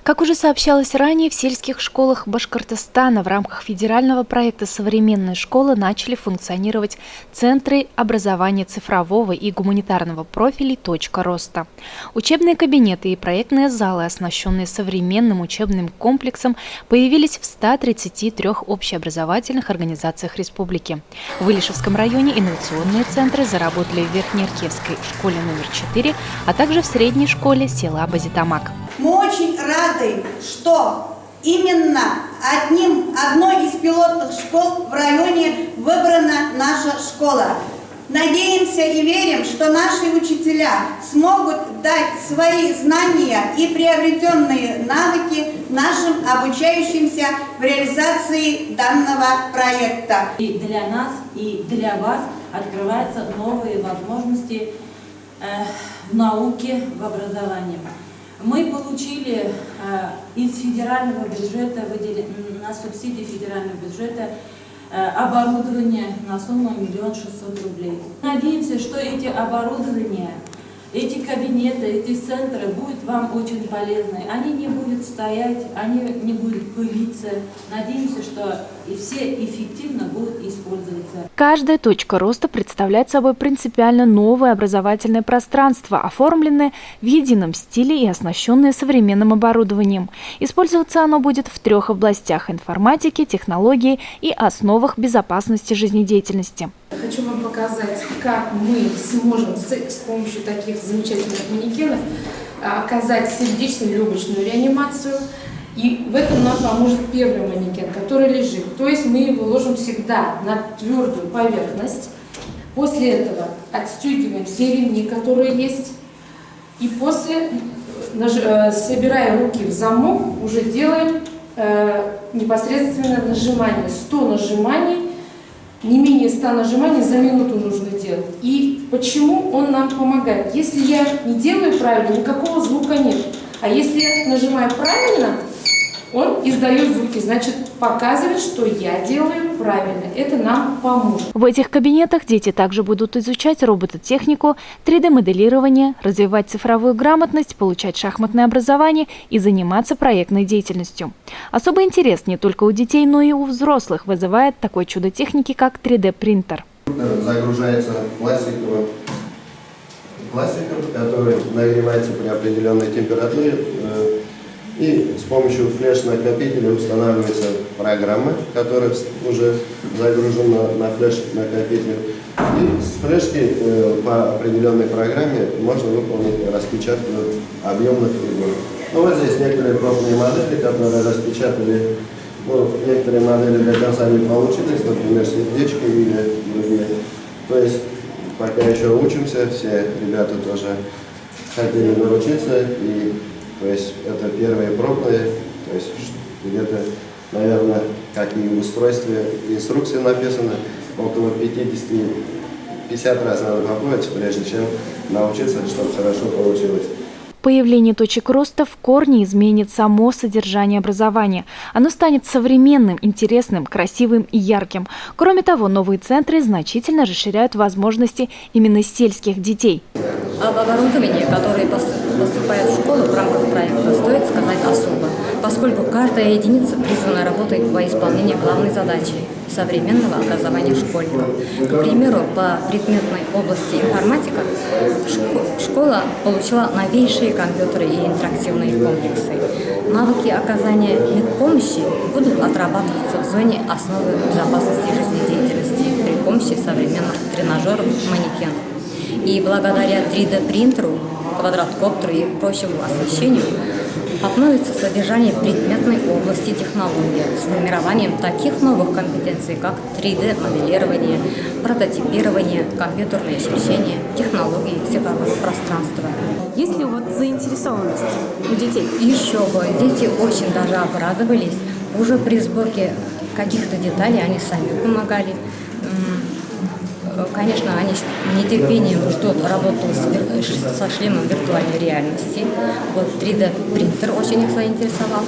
Как уже сообщалось ранее, в сельских школах Башкортостана в рамках федерального проекта «Современные школы» начали функционировать центры образования цифрового и гуманитарного профилей «Точка роста». Учебные кабинеты и проектные залы, оснащенные современным учебным комплексом, появились в 133 общеобразовательных организациях республики. В Илишевском районе инновационные центры заработали в Верхнеаркевской школе номер 4, а также в средней школе села Базитамак. Мы очень рады, что именно одной из пилотных школ в районе выбрана наша школа. Надеемся и верим, что наши учителя смогут дать свои знания и приобретенные навыки нашим обучающимся в реализации данного проекта. И для нас, и для вас открываются новые возможности в науке, в образовании. Мы получили из федерального бюджета, на субсидии федерального бюджета, оборудование на сумму 1 600 000 рублей. Надеемся, что эти оборудования, эти кабинеты, эти центры будут вам очень полезны. Они не будут стоять, они не будут пылиться. Надеемся, что и все эффективно будут использоваться. Каждая точка роста представляет собой принципиально новое образовательное пространство, оформленное в едином стиле и оснащенное современным оборудованием. Использоваться оно будет в 3 областях – информатики, технологии и основах безопасности жизнедеятельности. Хочу вам показать, как мы сможем с помощью таких замечательных манекенов оказать сердечно-легочную реанимацию. И в этом нам поможет первый манекен, который лежит. То есть мы его ложим всегда на твердую поверхность. После этого отстегиваем все ремни, которые есть. И после, собирая руки в замок, уже делаем непосредственно нажимание. 100 нажиманий. Не менее 100 нажиманий за минуту нужно делать. И почему он нам помогает? Если я не делаю правильно, никакого звука нет. А если я нажимаю правильно, он издает звуки, значит, показывает, что я делаю правильно. Это нам поможет. В этих кабинетах дети также будут изучать робототехнику, 3D-моделирование, развивать цифровую грамотность, получать шахматное образование и заниматься проектной деятельностью. Особый интерес не только у детей, но и у взрослых вызывает такой чудо техники, как 3D-принтер. Загружается пластиком, который нагревается при определенной температуре. И с помощью флеш-накопителя устанавливается программа, которая уже загружена на флеш-накопитель. И с флешки по определенной программе можно выполнить распечатку объемных фигур. Ну, вот здесь некоторые пробные модели, которые распечатали. Ну, некоторые модели до конца не получились, например, сердечко или другие. То есть пока еще учимся, все ребята тоже хотели научиться. То есть это первые пробные, то есть где-то, наверное, как и в устройстве инструкции написано, около 50 раз надо попробовать, прежде чем научиться, чтобы хорошо получилось. Появление точек роста в корне изменит само содержание образования. Оно станет современным, интересным, красивым и ярким. Кроме того, новые центры значительно расширяют возможности именно сельских детей. Об оборудовании, которое поступает в школу в рамках проекта, стоит сказать особо, поскольку каждая единица призвана работать во исполнении главной задачи – современного образования школьников. К примеру, по предметной области информатика школа получила новейшие компьютеры и интерактивные комплексы. Навыки оказания медпомощи будут отрабатываться в зоне основы безопасности жизнедеятельности при помощи современных тренажеров манекенов. И благодаря 3D-принтеру, квадрокоптеру и прочему освещению обновится содержание предметной области технологии с формированием таких новых компетенций, как 3D-моделирование, прототипирование, компьютерное освещение, технологии цифрового пространства. Есть ли у вас заинтересованность у детей? Еще бы, дети очень даже обрадовались. Уже при сборке каких-то деталей они сами помогали. Конечно, они с нетерпением ждут работу со шлемом виртуальной реальности. Вот 3D-принтер очень их заинтересовал.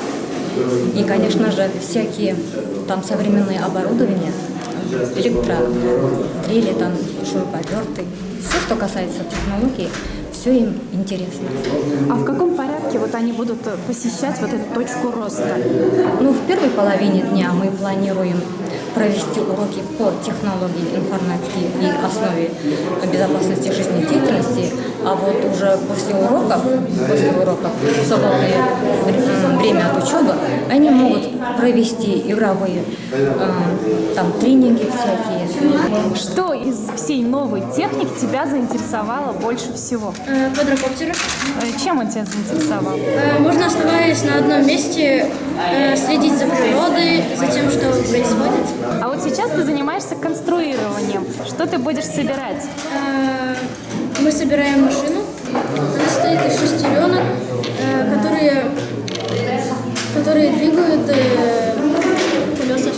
И, конечно же, всякие там современные оборудования, электродрели, там, шуруповерты. Все, что касается технологий, все им интересно. А в каком порядке вот они будут посещать вот эту точку роста? Ну, в первой половине дня мы планируем провести уроки по технологии информатики и основе безопасности жизнедеятельности, а вот уже после уроков, в свободное время от учебы, они могут провести игровые там тренинги всякие. Что из всей новой техники тебя заинтересовало больше всего? Квадрокоптеры. Чем он тебя заинтересовал? Можно, оставаясь на одном месте, следить за природой, за тем, что происходит. А вот сейчас ты занимаешься конструированием. Что ты будешь собирать? Мы собираем машину. Она состоит из шестеренок, которые двигают колеса.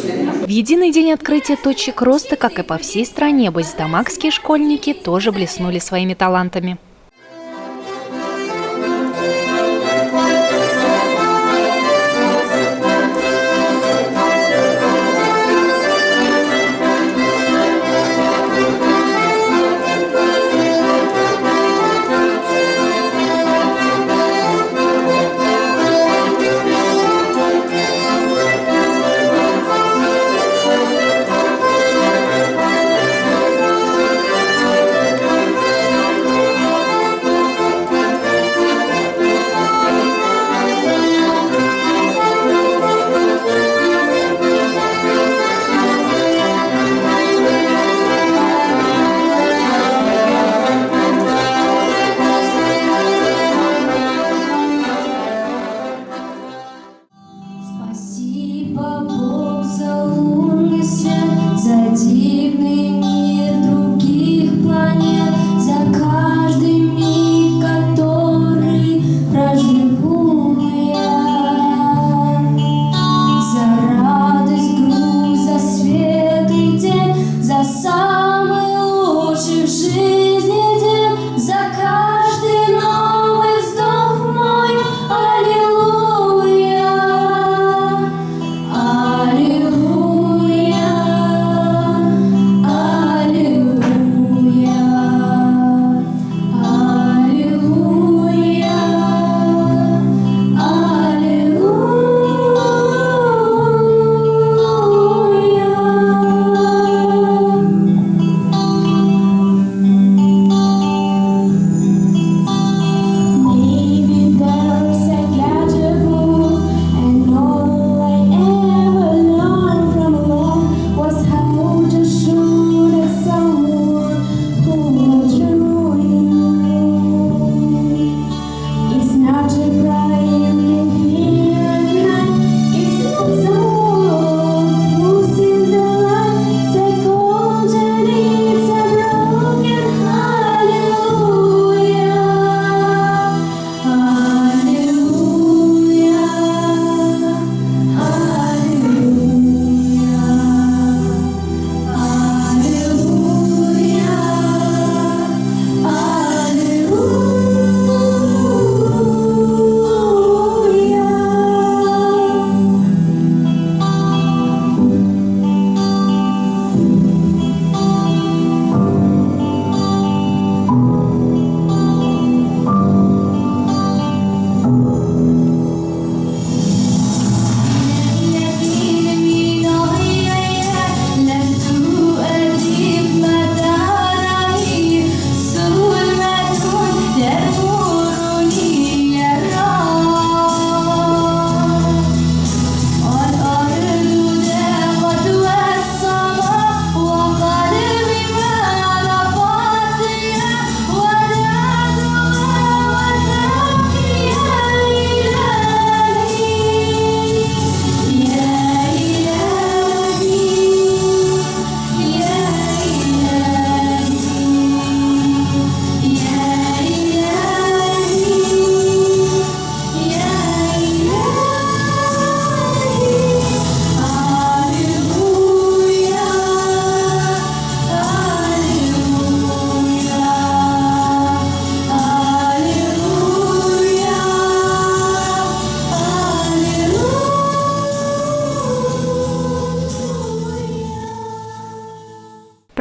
В единый день открытия точек роста, как и по всей стране, байздамакские школьники тоже блеснули своими талантами.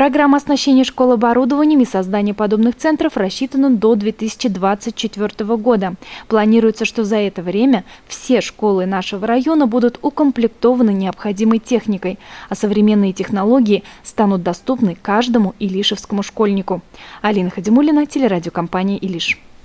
Программа оснащения школ оборудованием и создания подобных центров рассчитана до 2024 года. Планируется, что за это время все школы нашего района будут укомплектованы необходимой техникой, а современные технологии станут доступны каждому илишевскому школьнику. Алина Хадимуллина, телерадиокомпания «Илиш».